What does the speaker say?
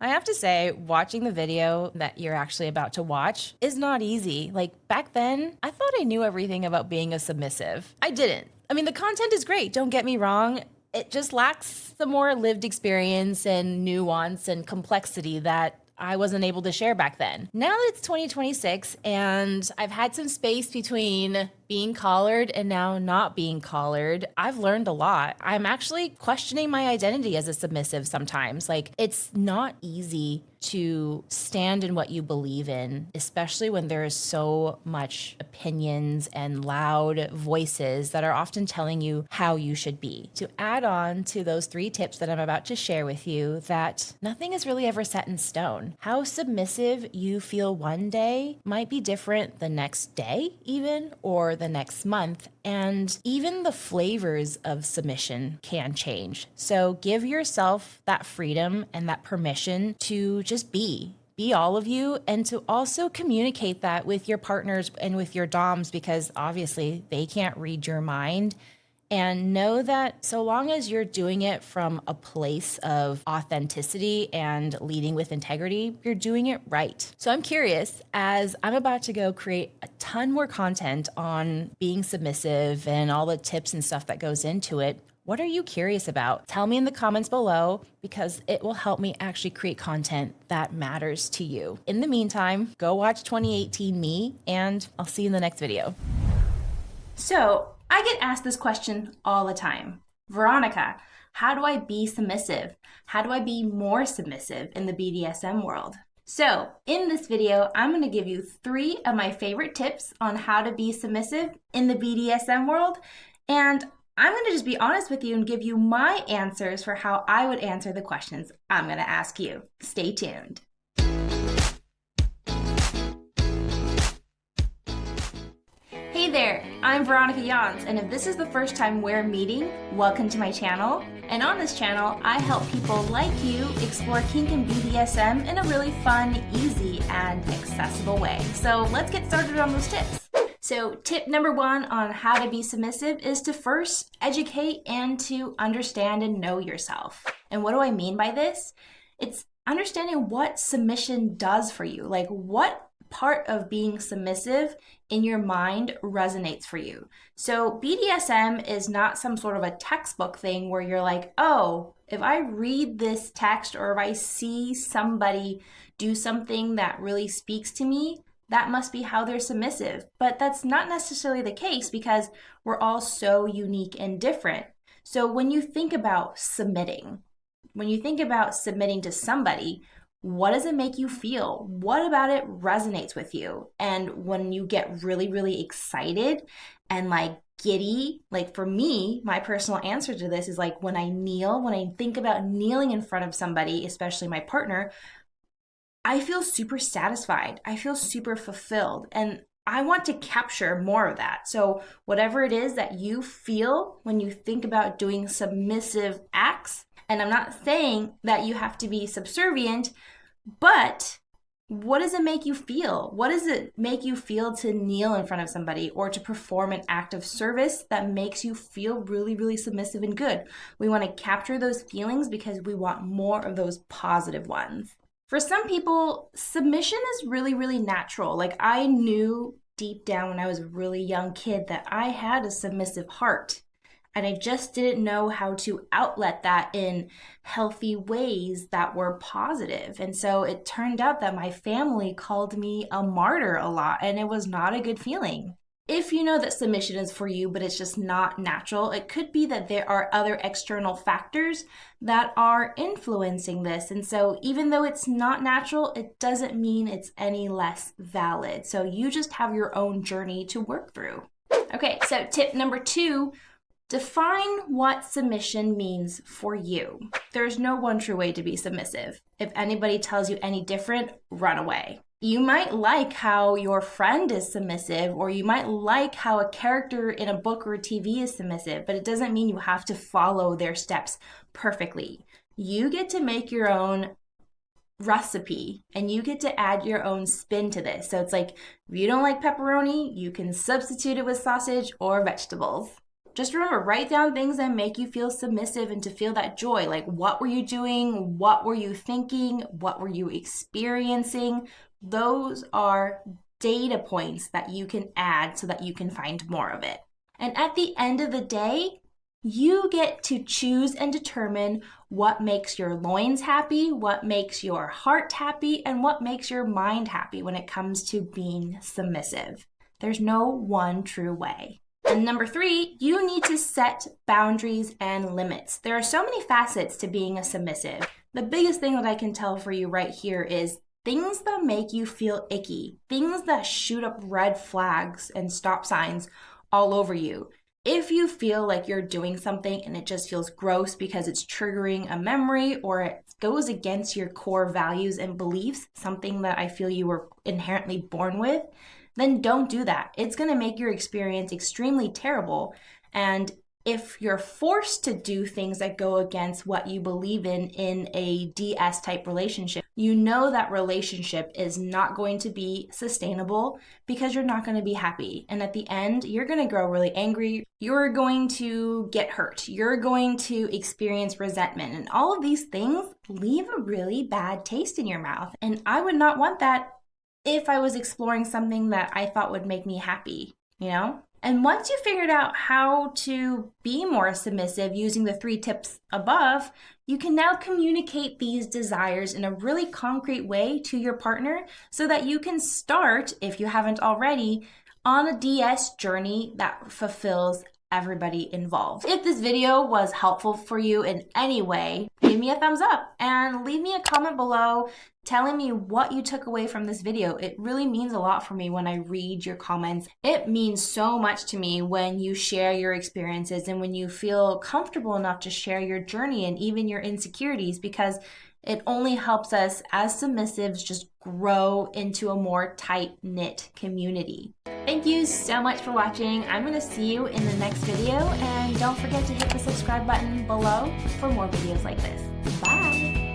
I have to say, watching the video that you're actually about to watch is not easy. Like back then, I thought I knew everything about being a submissive. I didn't. I mean, the content is great, don't get me wrong. It just lacks some more lived experience and nuance and complexity that I wasn't able to share back then. Now that it's 2026 and I've had some space between being collared and now not being collared, I've learned a lot. I'm actually questioning my identity as a submissive sometimes. Like, it's not easy to stand in what you believe in, especially when there is so much opinions and loud voices that are often telling you how you should be. To add on to those 3 tips that I'm about to share with you, that nothing is really ever set in stone. How submissive you feel one day might be different the next day, even, or the next month. And even the flavors of submission can change. So give yourself that freedom and that permission to just be all of you, and to also communicate that with your partners and with your doms, because obviously they can't read your mind. And know that so long as you're doing it from a place of authenticity and leading with integrity, you're doing it right. So I'm curious, as I'm about to go create a ton more content on being submissive and all the tips and stuff that goes into it, what are you curious about? Tell me in the comments below, because it will help me actually create content that matters to you. In the meantime, go watch 2018 me, and I'll see you in the next video. So I get asked this question all the time. Veronica, how do I be submissive? How do I be more submissive in the BDSM world? So in this video, I'm going to give you 3 of my favorite tips on how to be submissive in the BDSM world. And I'm going to just be honest with you and give you my answers for how I would answer the questions I'm going to ask you. Stay tuned. Hey there, I'm Veronica Jans, and if this is the first time we're meeting, welcome to my channel. And on this channel, I help people like you explore kink and BDSM in a really fun, easy, and accessible way. So let's get started on those tips. So tip number 1 on how to be submissive is to first educate and to understand and know yourself. And what do I mean by this? It's understanding what submission does for you, like what part of being submissive in your mind resonates for you. So BDSM is not some sort of a textbook thing where you're like, oh, if I read this text or if I see somebody do something that really speaks to me, that must be how they're submissive. But that's not necessarily the case, because we're all so unique and different. So when you think about submitting, to somebody, what does it make you feel? What about it resonates with you? And when you get really, really excited and like giddy, like for me, my personal answer to this is like when I think about kneeling in front of somebody, especially my partner, I feel super satisfied. I feel super fulfilled. And I want to capture more of that. So whatever it is that you feel when you think about doing submissive acts, and I'm not saying that you have to be subservient, but what does it make you feel? What does it make you feel to kneel in front of somebody or to perform an act of service that makes you feel really, really submissive and good? We want to capture those feelings because we want more of those positive ones. For some people, submission is really, really natural. Like I knew deep down when I was a really young kid that I had a submissive heart. And I just didn't know how to outlet that in healthy ways that were positive. And so it turned out that my family called me a martyr a lot, and it was not a good feeling. If you know that submission is for you, but it's just not natural, it could be that there are other external factors that are influencing this. And so even though it's not natural, it doesn't mean it's any less valid. So you just have your own journey to work through. Okay, so tip number 2, define what submission means for you. There's no one true way to be submissive. If anybody tells you any different, run away. You might like how your friend is submissive, or you might like how a character in a book or a TV is submissive, but it doesn't mean you have to follow their steps perfectly. You get to make your own recipe and you get to add your own spin to this. So it's like, if you don't like pepperoni, you can substitute it with sausage or vegetables. Just remember, write down things that make you feel submissive and to feel that joy. Like, what were you doing? What were you thinking? What were you experiencing? Those are data points that you can add so that you can find more of it. And at the end of the day, you get to choose and determine what makes your loins happy, what makes your heart happy, and what makes your mind happy when it comes to being submissive. There's no one true way. And number 3, you need to set boundaries and limits. There are so many facets to being a submissive. The biggest thing that I can tell for you right here is things that make you feel icky, things that shoot up red flags and stop signs all over you. If you feel like you're doing something and it just feels gross because it's triggering a memory or it goes against your core values and beliefs, something that I feel you were inherently born with, then don't do that. It's going to make your experience extremely terrible. And if you're forced to do things that go against what you believe in a DS type relationship, you know that relationship is not going to be sustainable because you're not going to be happy. And at the end, you're going to grow really angry. You're going to get hurt. You're going to experience resentment. And all of these things leave a really bad taste in your mouth. And I would not want that if I was exploring something that I thought would make me happy, you know? And once you figured out how to be more submissive using the 3 tips above, you can now communicate these desires in a really concrete way to your partner so that you can start, if you haven't already, on a DS journey that fulfills everybody involved. If this video was helpful for you in any way, give me a thumbs up and leave me a comment below telling me what you took away from this video. It really means a lot for me when I read your comments. It means so much to me when you share your experiences and when you feel comfortable enough to share your journey and even your insecurities, because it only helps us as submissives just grow into a more tight-knit community. Thank you so much for watching. I'm going to see you in the next video, and don't forget to hit the subscribe button below for more videos like this. Bye!